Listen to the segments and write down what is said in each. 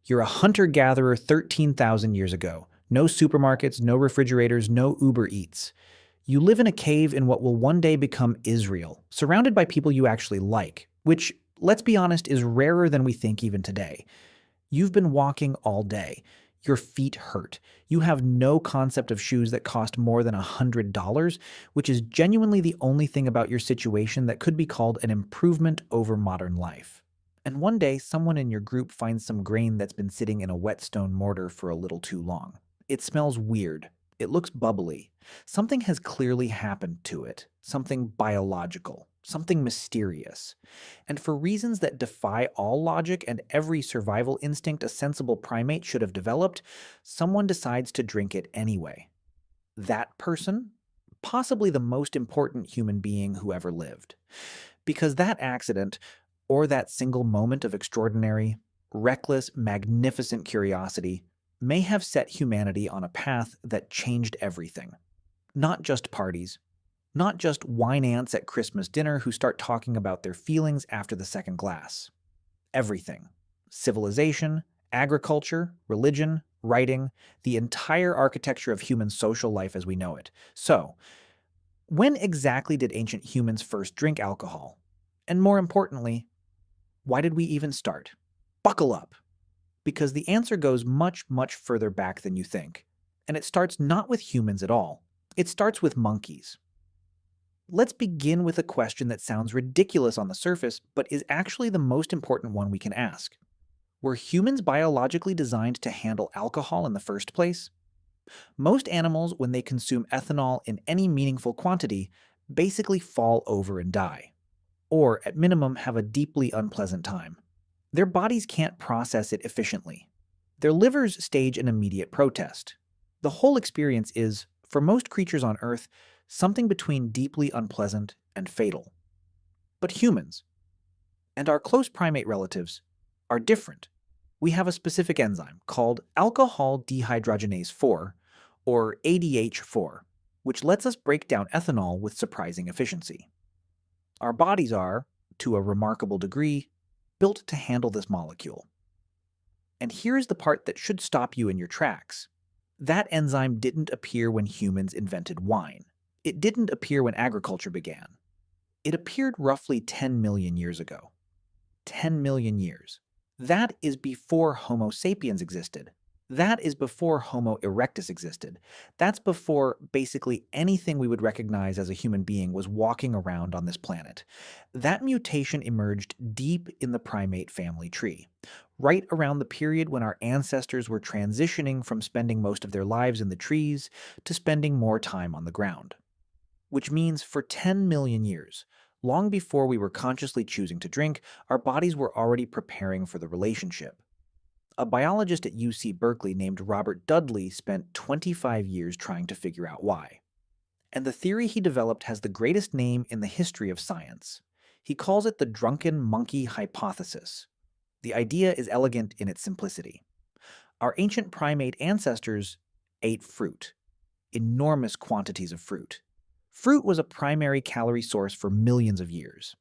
You're a hunter-gatherer 13,000 years ago. No supermarkets, no refrigerators, no Uber Eats. You live in a cave in what will one day become Israel, surrounded by people you actually like, which, let's be honest, is rarer than we think even today. You've been walking all day. Your feet hurt. You have no concept of shoes that cost more than $100, which is genuinely the only thing about your situation that could be called an improvement over modern life. And one day, someone in your group finds some grain that's been sitting in a whetstone mortar for a little too long. It smells weird. It looks bubbly. Something has clearly happened to it. Something biological. Something mysterious. And for reasons that defy all logic and every survival instinct a sensible primate should have developed, someone decides to drink it anyway. That person? Possibly the most important human being who ever lived. Because that accident, or that single moment of extraordinary, reckless, magnificent curiosity, may have set humanity on a path that changed everything. Not just parties, not just wine ants at Christmas dinner who start talking about their feelings after the second glass. Everything. Civilization, agriculture, religion, writing, the entire architecture of human social life as we know it. So, when exactly did ancient humans first drink alcohol? And more importantly, why did we even start? Buckle up, because the answer goes much, much further back than you think. And it starts not with humans at all. It starts with monkeys. Let's begin with a question that sounds ridiculous on the surface, but is actually the most important one we can ask. Were humans biologically designed to handle alcohol in the first place? Most animals, when they consume ethanol in any meaningful quantity, basically fall over and die, or at minimum have a deeply unpleasant time. Their bodies can't process it efficiently. Their livers stage an immediate protest. The whole experience is, for most creatures on Earth, something between deeply unpleasant and fatal. But humans, and our close primate relatives, are different. We have a specific enzyme called alcohol dehydrogenase 4, or ADH4, which lets us break down ethanol with surprising efficiency. Our bodies are, to a remarkable degree, built to handle this molecule. And here's the part that should stop you in your tracks. That enzyme didn't appear when humans invented wine. It didn't appear when agriculture began. It appeared roughly 10 million years ago. 10 million years. That is before Homo sapiens existed. That is before Homo erectus existed. That's before basically anything we would recognize as a human being was walking around on this planet. That mutation emerged deep in the primate family tree, right around the period when our ancestors were transitioning from spending most of their lives in the trees to spending more time on the ground. Which means for 10 million years, long before we were consciously choosing to drink, our bodies were already preparing for the relationship. A biologist at UC Berkeley named Robert Dudley spent 25 years trying to figure out why. And the theory he developed has the greatest name in the history of science. He calls it the drunken monkey hypothesis. The idea is elegant in its simplicity. Our ancient primate ancestors ate fruit, enormous quantities of fruit. Fruit was a primary calorie source for millions of years.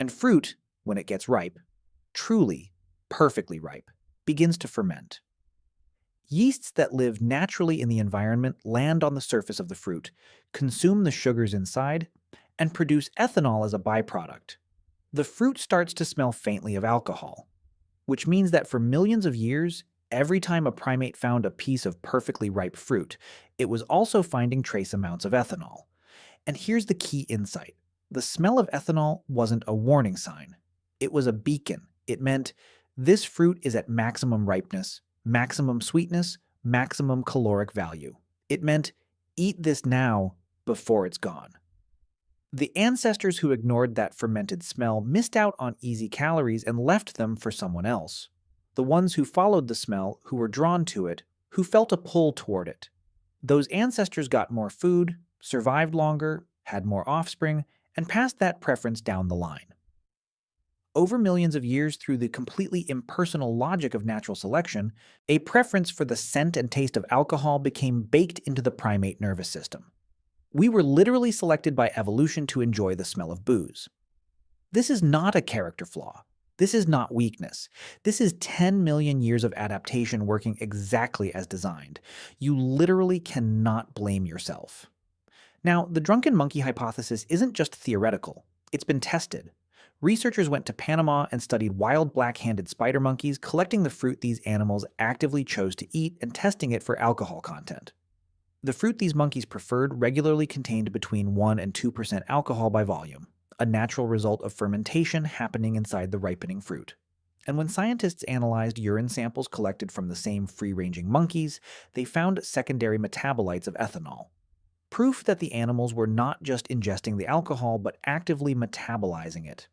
And fruit, when it gets ripe, truly, perfectly ripe, begins to ferment. Yeasts that live naturally in the environment land on the surface of the fruit, consume the sugars inside, and produce ethanol as a byproduct. The fruit starts to smell faintly of alcohol, which means that for millions of years, every time a primate found a piece of perfectly ripe fruit, it was also finding trace amounts of ethanol. And here's the key insight. The smell of ethanol wasn't a warning sign. It was a beacon. It meant, this fruit is at maximum ripeness, maximum sweetness, maximum caloric value. It meant, eat this now before it's gone. The ancestors who ignored that fermented smell missed out on easy calories and left them for someone else. The ones who followed the smell, who were drawn to it, who felt a pull toward it. Those ancestors got more food, survived longer, had more offspring, and passed that preference down the line. Over millions of years, through the completely impersonal logic of natural selection, a preference for the scent and taste of alcohol became baked into the primate nervous system. We were literally selected by evolution to enjoy the smell of booze. This is not a character flaw. This is not weakness. This is 10 million years of adaptation working exactly as designed. You literally cannot blame yourself. Now, the drunken monkey hypothesis isn't just theoretical, it's been tested. Researchers went to Panama and studied wild black-handed spider monkeys, collecting the fruit these animals actively chose to eat and testing it for alcohol content. The fruit these monkeys preferred regularly contained between 1 and 2% alcohol by volume, a natural result of fermentation happening inside the ripening fruit. And when scientists analyzed urine samples collected from the same free-ranging monkeys, they found secondary metabolites of ethanol, proof that the animals were not just ingesting the alcohol but actively metabolizing it.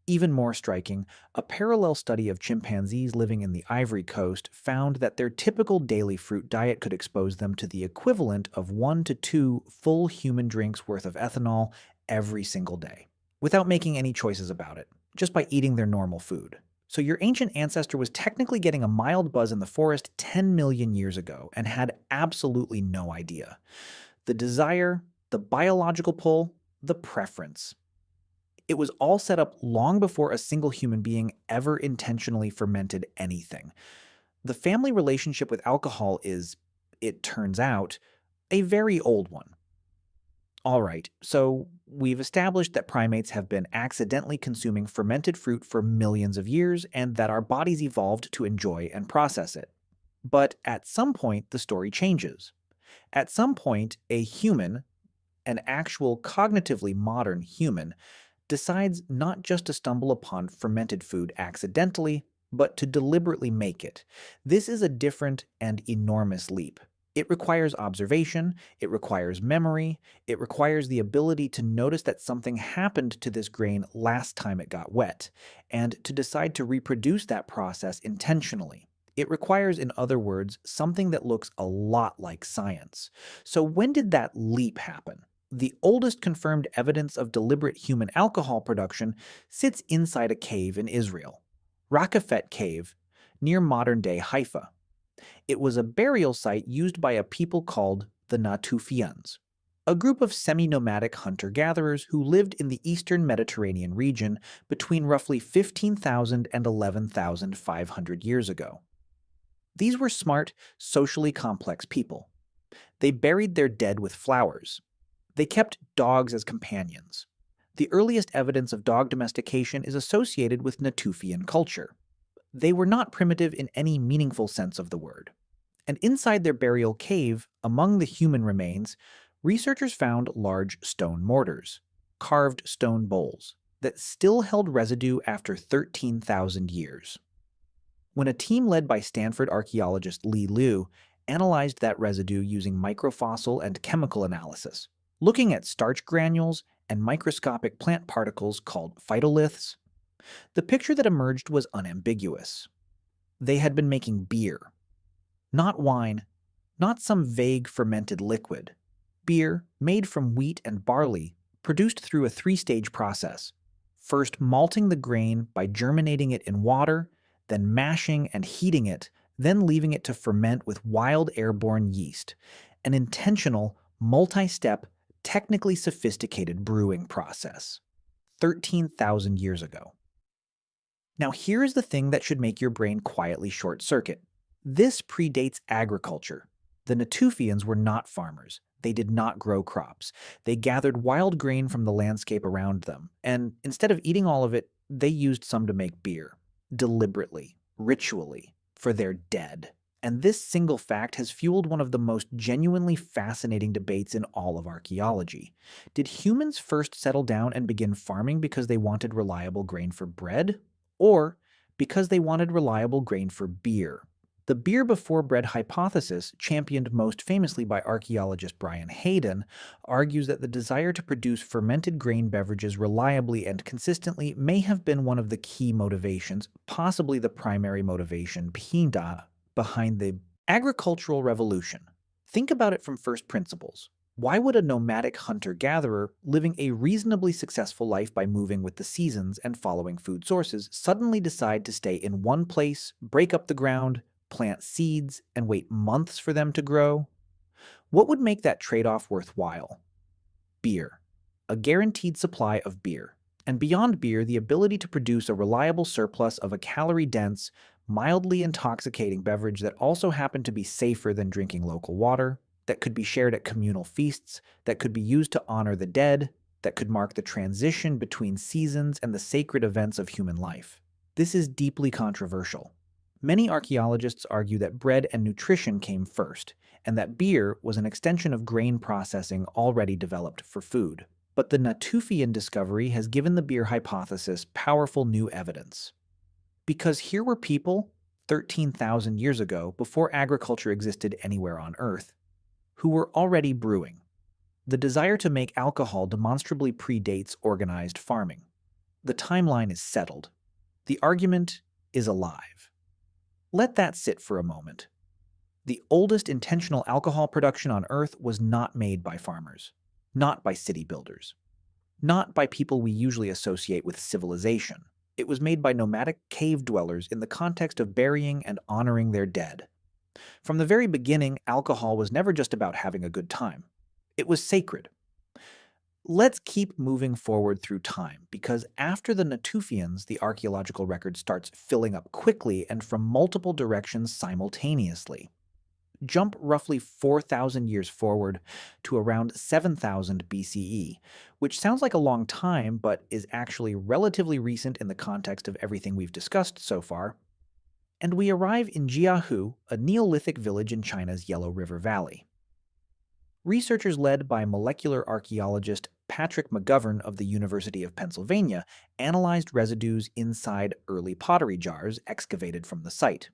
Even more striking, a parallel study of chimpanzees living in the Ivory Coast found that their typical daily fruit diet could expose them to the equivalent of 1 to 2 full human drinks worth of ethanol every single day, without making any choices about it, just by eating their normal food. So your ancient ancestor was technically getting a mild buzz in the forest 10 million years ago and had absolutely no idea. The desire, the biological pull, the preference. It was all set up long before a single human being ever intentionally fermented anything. The family relationship with alcohol is, it turns out, a very old one. All right, so we've established that primates have been accidentally consuming fermented fruit for millions of years and that our bodies evolved to enjoy and process it. But at some point, the story changes. At some point, a human, an actual cognitively modern human, decides not just to stumble upon fermented food accidentally, but to deliberately make it. This is a different and enormous leap. It requires observation, it requires memory, it requires the ability to notice that something happened to this grain last time it got wet, and to decide to reproduce that process intentionally. It requires, in other words, something that looks a lot like science. So when did that leap happen? The oldest confirmed evidence of deliberate human alcohol production sits inside a cave in Israel, Rakafet Cave, near modern-day Haifa. It was a burial site used by a people called the Natufians, a group of semi-nomadic hunter-gatherers who lived in the eastern Mediterranean region between roughly 15,000 and 11,500 years ago. These were smart, socially complex people. They buried their dead with flowers. They kept dogs as companions. The earliest evidence of dog domestication is associated with Natufian culture. They were not primitive in any meaningful sense of the word. And inside their burial cave, among the human remains, researchers found large stone mortars, carved stone bowls, that still held residue after 13,000 years. When a team led by Stanford archaeologist Li Liu analyzed that residue using microfossil and chemical analysis, looking at starch granules and microscopic plant particles called phytoliths, the picture that emerged was unambiguous. They had been making beer. Not wine, not some vague fermented liquid. Beer made from wheat and barley, produced through a 3-stage process. First malting the grain by germinating it in water, then mashing and heating it, then leaving it to ferment with wild airborne yeast, an intentional, multi-step, technically sophisticated brewing process. 13,000 years ago. Now here is the thing that should make your brain quietly short-circuit. This predates agriculture. The Natufians were not farmers. They did not grow crops. They gathered wild grain from the landscape around them, and instead of eating all of it, they used some to make beer. Deliberately, ritually, for their dead. And this single fact has fueled one of the most genuinely fascinating debates in all of archaeology. Did humans first settle down and begin farming because they wanted reliable grain for bread? Or because they wanted reliable grain for beer? The beer before bread hypothesis, championed most famously by archaeologist Brian Hayden, argues that the desire to produce fermented grain beverages reliably and consistently may have been one of the key motivations, possibly the primary motivation, behind the agricultural revolution. Think about it from first principles. Why would a nomadic hunter-gatherer living a reasonably successful life by moving with the seasons and following food sources suddenly decide to stay in one place, break up the ground, plant seeds, and wait months for them to grow? What would make that trade-off worthwhile? Beer. A guaranteed supply of beer. And beyond beer, the ability to produce a reliable surplus of a calorie-dense, mildly intoxicating beverage that also happened to be safer than drinking local water, that could be shared at communal feasts, that could be used to honor the dead, that could mark the transition between seasons and the sacred events of human life. This is deeply controversial. Many archaeologists argue that bread and nutrition came first, and that beer was an extension of grain processing already developed for food. But the Natufian discovery has given the beer hypothesis powerful new evidence. Because here were people, 13,000 years ago, before agriculture existed anywhere on Earth, who were already brewing. The desire to make alcohol demonstrably predates organized farming. The timeline is settled. The argument is alive. Let that sit for a moment. The oldest intentional alcohol production on Earth was not made by farmers, not by city builders, not by people we usually associate with civilization. It was made by nomadic cave dwellers in the context of burying and honoring their dead. From the very beginning, alcohol was never just about having a good time. It was sacred. Let's keep moving forward through time, because after the Natufians, the archaeological record starts filling up quickly and from multiple directions simultaneously. Jump roughly 4,000 years forward to around 7,000 BCE, which sounds like a long time, but is actually relatively recent in the context of everything we've discussed so far. And we arrive in Jiahu, a Neolithic village in China's Yellow River Valley. Researchers led by molecular archaeologist Patrick McGovern of the University of Pennsylvania analyzed residues inside early pottery jars excavated from the site.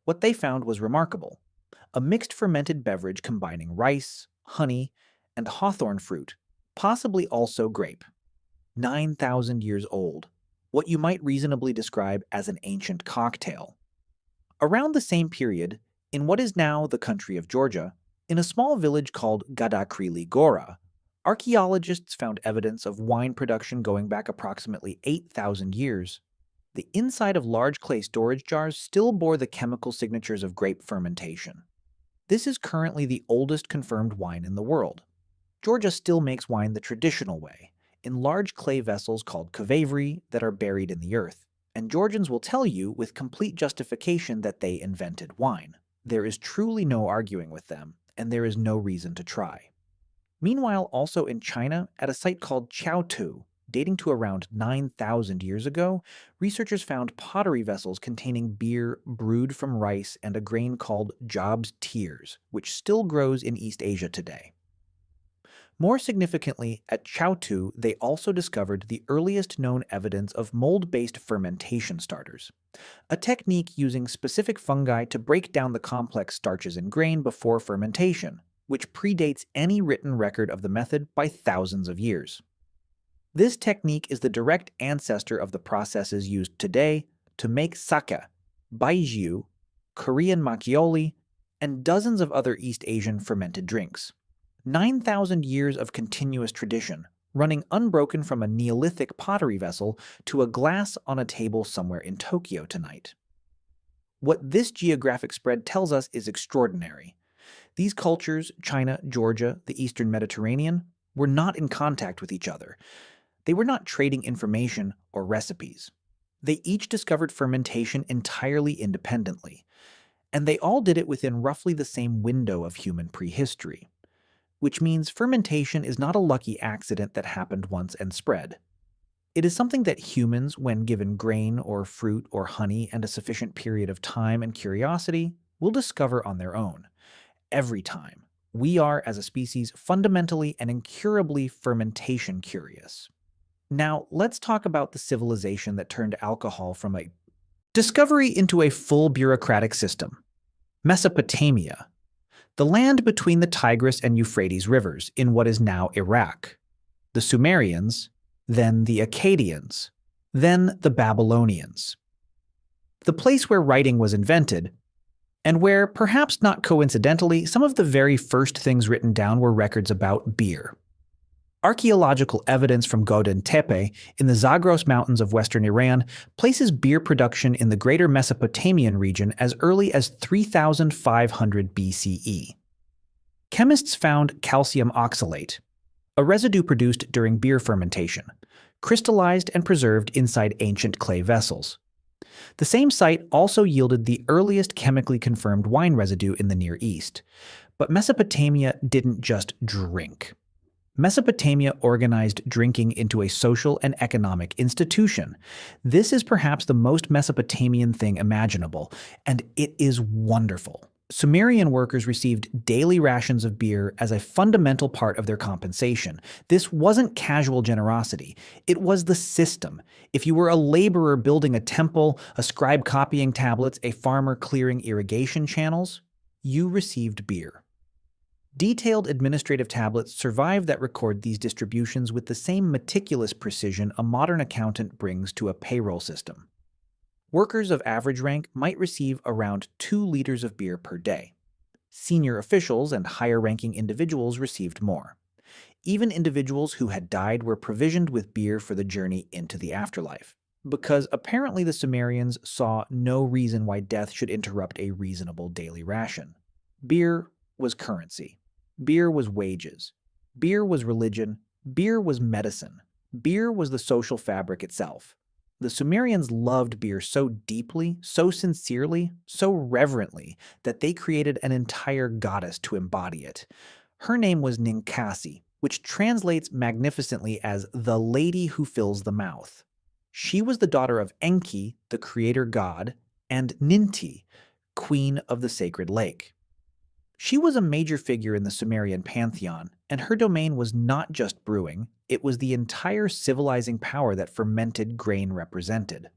What they found was remarkable: a mixed fermented beverage combining rice, honey, and hawthorn fruit, possibly also grape. 9,000 years old, what you might reasonably describe as an ancient cocktail. Around the same period, in what is now the country of Georgia, in a small village called Gadakrili Gora, archaeologists found evidence of wine production going back approximately 8,000 years. The inside of large clay storage jars still bore the chemical signatures of grape fermentation. This is currently the oldest confirmed wine in the world. Georgia still makes wine the traditional way, in large clay vessels called kvavery that are buried in the earth, and Georgians will tell you with complete justification that they invented wine. There is truly no arguing with them, and there is no reason to try. Meanwhile, also in China, at a site called Chaotu, dating to around 9,000 years ago, researchers found pottery vessels containing beer brewed from rice and a grain called Job's tears, which still grows in East Asia today. More significantly, at Chaotu, they also discovered the earliest known evidence of mold-based fermentation starters, a technique using specific fungi to break down the complex starches in grain before fermentation, which predates any written record of the method by thousands of years. This technique is the direct ancestor of the processes used today to make sake, baijiu, Korean makioli, and dozens of other East Asian fermented drinks. 9,000 years of continuous tradition, running unbroken from a Neolithic pottery vessel to a glass on a table somewhere in Tokyo tonight. What this geographic spread tells us is extraordinary. These cultures, China, Georgia, the Eastern Mediterranean, were not in contact with each other. They were not trading information or recipes. They each discovered fermentation entirely independently, and they all did it within roughly the same window of human prehistory, which means fermentation is not a lucky accident that happened once and spread. It is something that humans, when given grain or fruit or honey and a sufficient period of time and curiosity, will discover on their own. Every time, we are, as a species, fundamentally and incurably fermentation curious. Now, let's talk about the civilization that turned alcohol from a discovery into a full bureaucratic system: Mesopotamia, the land between the Tigris and Euphrates rivers in what is now Iraq. The Sumerians, then the Akkadians, then the Babylonians. The place where writing was invented, and where, perhaps not coincidentally, some of the very first things written down were records about beer. Archaeological evidence from Göbekli Tepe in the Zagros Mountains of western Iran places beer production in the greater Mesopotamian region as early as 3,500 BCE. Chemists found calcium oxalate, a residue produced during beer fermentation, crystallized and preserved inside ancient clay vessels. The same site also yielded the earliest chemically confirmed wine residue in the Near East. But Mesopotamia didn't just drink. Mesopotamia organized drinking into a social and economic institution. This is perhaps the most Mesopotamian thing imaginable, and it is wonderful. Sumerian workers received daily rations of beer as a fundamental part of their compensation. This wasn't casual generosity, it was the system. If you were a laborer building a temple, a scribe copying tablets, a farmer clearing irrigation channels, you received beer. Detailed administrative tablets survive that record these distributions with the same meticulous precision a modern accountant brings to a payroll system. Workers of average rank might receive around 2 liters of beer per day. Senior officials and higher-ranking individuals received more. Even individuals who had died were provisioned with beer for the journey into the afterlife, because apparently the Sumerians saw no reason why death should interrupt a reasonable daily ration. Beer was currency. Beer was wages. Beer was religion. Beer was medicine. Beer was the social fabric itself. The Sumerians loved beer so deeply, so sincerely, so reverently, that they created an entire goddess to embody it. Her name was Ninkasi, which translates magnificently as the lady who fills the mouth. She was the daughter of Enki, the creator god, and Ninti, queen of the sacred lake. She was a major figure in the Sumerian pantheon, and her domain was not just brewing, it was the entire civilizing power that fermented grain represented.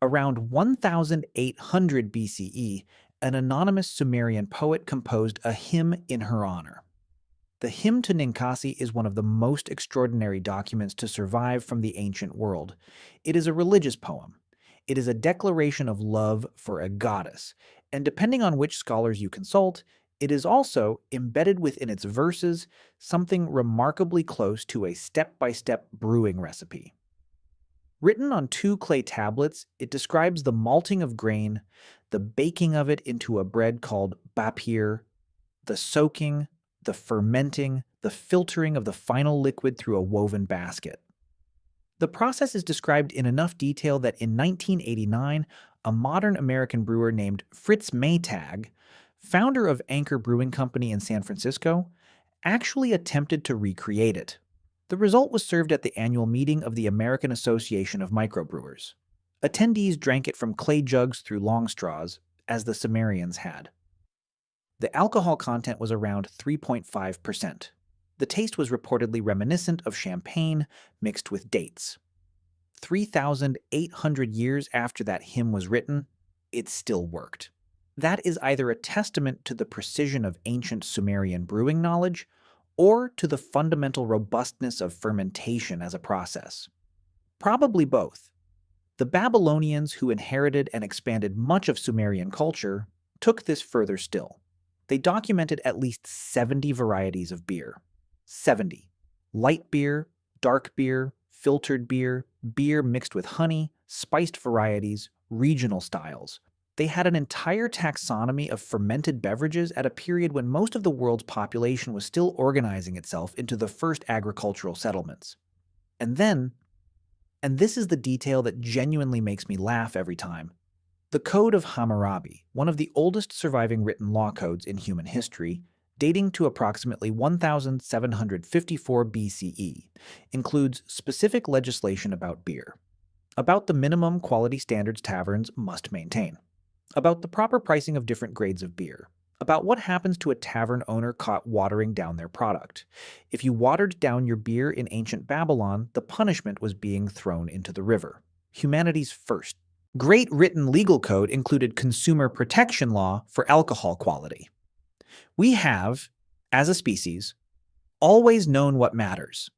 Around 1800 BCE, an anonymous Sumerian poet composed a hymn in her honor. The hymn to Ninkasi is one of the most extraordinary documents to survive from the ancient world. It is a religious poem. It is a declaration of love for a goddess, and depending on which scholars you consult, it is also, embedded within its verses, something remarkably close to a step-by-step brewing recipe. Written on 2 clay tablets, it describes the malting of grain, the baking of it into a bread called bapir, the soaking, the fermenting, the filtering of the final liquid through a woven basket. The process is described in enough detail that in 1989, a modern American brewer named Fritz Maytag, founder of Anchor Brewing Company in San Francisco, actually attempted to recreate it. The result was served at the annual meeting of the American Association of Microbrewers. Attendees drank it from clay jugs through long straws, as the Sumerians had. The alcohol content was around 3.5%. The taste was reportedly reminiscent of champagne mixed with dates. 3,800 years after that hymn was written, it still worked. That is either a testament to the precision of ancient Sumerian brewing knowledge or to the fundamental robustness of fermentation as a process. Probably both. The Babylonians, who inherited and expanded much of Sumerian culture, took this further still. They documented at least 70 varieties of beer. 70. Light beer, dark beer, filtered beer, beer mixed with honey, spiced varieties, regional styles. They had an entire taxonomy of fermented beverages at a period when most of the world's population was still organizing itself into the first agricultural settlements. And this is the detail that genuinely makes me laugh every time, the Code of Hammurabi, one of the oldest surviving written law codes in human history, dating to approximately 1754 BCE, includes specific legislation about beer, about the minimum quality standards taverns must maintain, about the proper pricing of different grades of beer, about what happens to a tavern owner caught watering down their product. If you watered down your beer in ancient Babylon, the punishment was being thrown into the river. Humanity's first great written legal code included consumer protection law for alcohol quality. We have, as a species, always known what matters.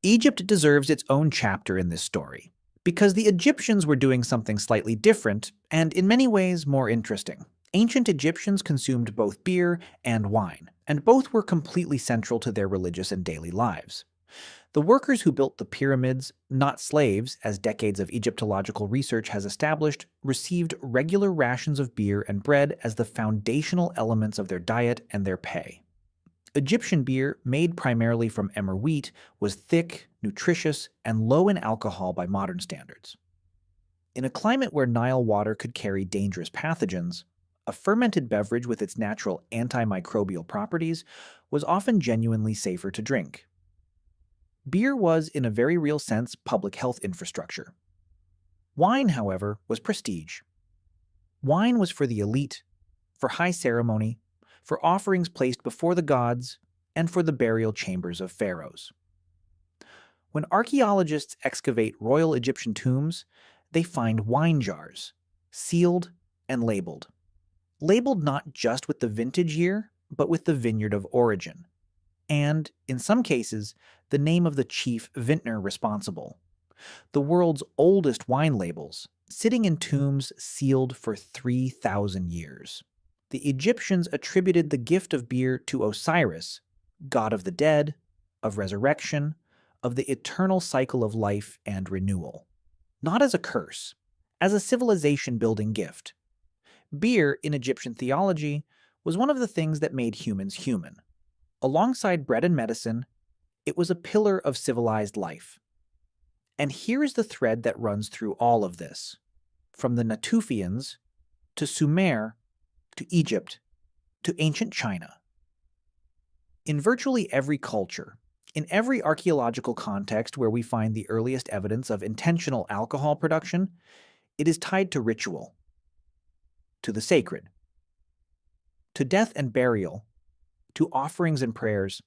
Egypt deserves its own chapter in this story, because the Egyptians were doing something slightly different and in many ways more interesting. Ancient Egyptians consumed both beer and wine, and both were completely central to their religious and daily lives. The workers who built the pyramids, not slaves, as decades of Egyptological research has established, received regular rations of beer and bread as the foundational elements of their diet and their pay. Egyptian beer, made primarily from emmer wheat, was thick, nutritious, and low in alcohol by modern standards. In a climate where Nile water could carry dangerous pathogens, a fermented beverage with its natural antimicrobial properties was often genuinely safer to drink. Beer was, in a very real sense, public health infrastructure. Wine, however, was prestige. Wine was for the elite, for high ceremony, for offerings placed before the gods, and for the burial chambers of pharaohs. When archaeologists excavate royal Egyptian tombs, they find wine jars, sealed and labeled. Labeled not just with the vintage year, but with the vineyard of origin, and, in some cases, the name of the chief vintner responsible. The world's oldest wine labels, sitting in tombs sealed for 3,000 years. The Egyptians attributed the gift of beer to Osiris, god of the dead, of resurrection, of the eternal cycle of life and renewal. Not as a curse, as a civilization-building gift. Beer, in Egyptian theology, was one of the things that made humans human. Alongside bread and medicine, it was a pillar of civilized life. And here is the thread that runs through all of this. From the Natufians, to Sumer, to Egypt, to ancient China. In virtually every culture, in every archaeological context where we find the earliest evidence of intentional alcohol production, it is tied to ritual, to the sacred, to death and burial, to offerings and prayers,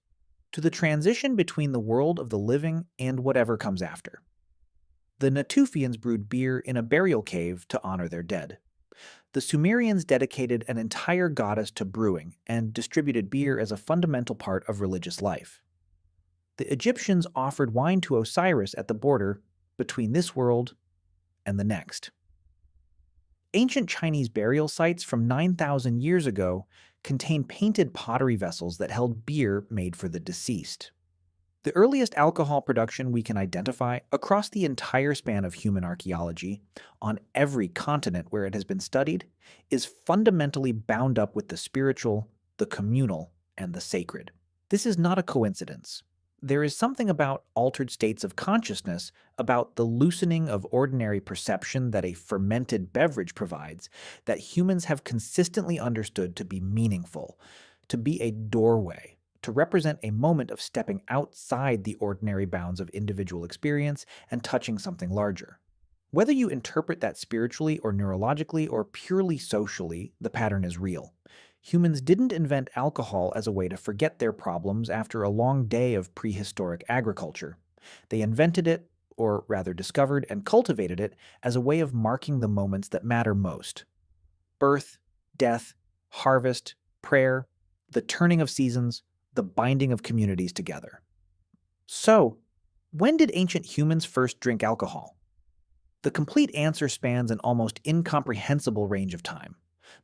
to the transition between the world of the living and whatever comes after. The Natufians brewed beer in a burial cave to honor their dead. The Sumerians dedicated an entire goddess to brewing and distributed beer as a fundamental part of religious life. The Egyptians offered wine to Osiris at the border between this world and the next. Ancient Chinese burial sites from 9,000 years ago contain painted pottery vessels that held beer made for the deceased. The earliest alcohol production we can identify across the entire span of human archaeology, on every continent where it has been studied, is fundamentally bound up with the spiritual, the communal, and the sacred. This is not a coincidence. There is something about altered states of consciousness, about the loosening of ordinary perception that a fermented beverage provides, that humans have consistently understood to be meaningful, to be a doorway, to represent a moment of stepping outside the ordinary bounds of individual experience and touching something larger. Whether you interpret that spiritually or neurologically or purely socially, the pattern is real. Humans didn't invent alcohol as a way to forget their problems after a long day of prehistoric agriculture. They invented it, or rather discovered and cultivated it, as a way of marking the moments that matter most. Birth, death, harvest, prayer, the turning of seasons, the binding of communities together. So, when did ancient humans first drink alcohol? The complete answer spans an almost incomprehensible range of time.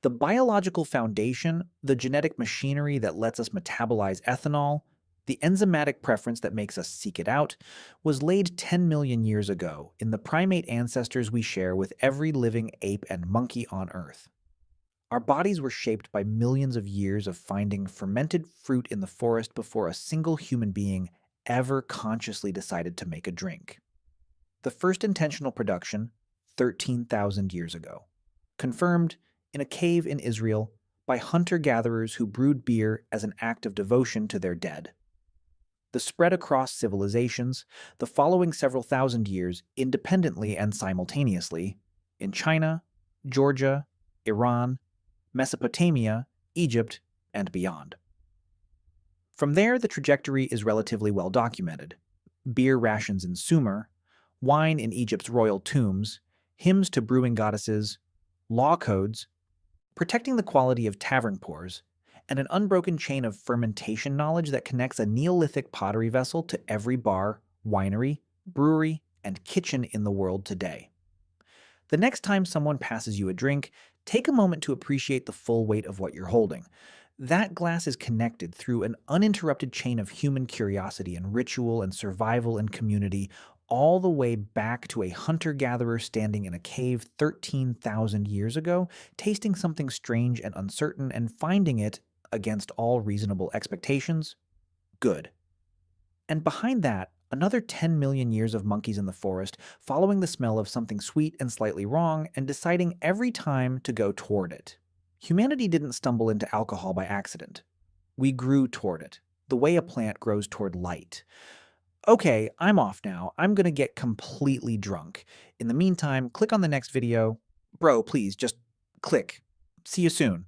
The biological foundation, the genetic machinery that lets us metabolize ethanol, the enzymatic preference that makes us seek it out, was laid 10 million years ago in the primate ancestors we share with every living ape and monkey on Earth. Our bodies were shaped by millions of years of finding fermented fruit in the forest before a single human being ever consciously decided to make a drink. The first intentional production, 13,000 years ago, confirmed in a cave in Israel by hunter-gatherers who brewed beer as an act of devotion to their dead. The spread across civilizations, the following several thousand years independently and simultaneously, in China, Georgia, Iran, Mesopotamia, Egypt, and beyond. From there, the trajectory is relatively well documented. Beer rations in Sumer, wine in Egypt's royal tombs, hymns to brewing goddesses, law codes, protecting the quality of tavern pours, and an unbroken chain of fermentation knowledge that connects a Neolithic pottery vessel to every bar, winery, brewery, and kitchen in the world today. The next time someone passes you a drink, take a moment to appreciate the full weight of what you're holding. That glass is connected through an uninterrupted chain of human curiosity and ritual and survival and community, all the way back to a hunter-gatherer standing in a cave 13,000 years ago, tasting something strange and uncertain and finding it, against all reasonable expectations? Good. And behind that, another 10 million years of monkeys in the forest following the smell of something sweet and slightly wrong and deciding every time to go toward it. Humanity didn't stumble into alcohol by accident. We grew toward it, the way a plant grows toward light. Okay, I'm off now. I'm gonna get completely drunk. In the meantime, click on the next video. Bro, please, just click. See you soon.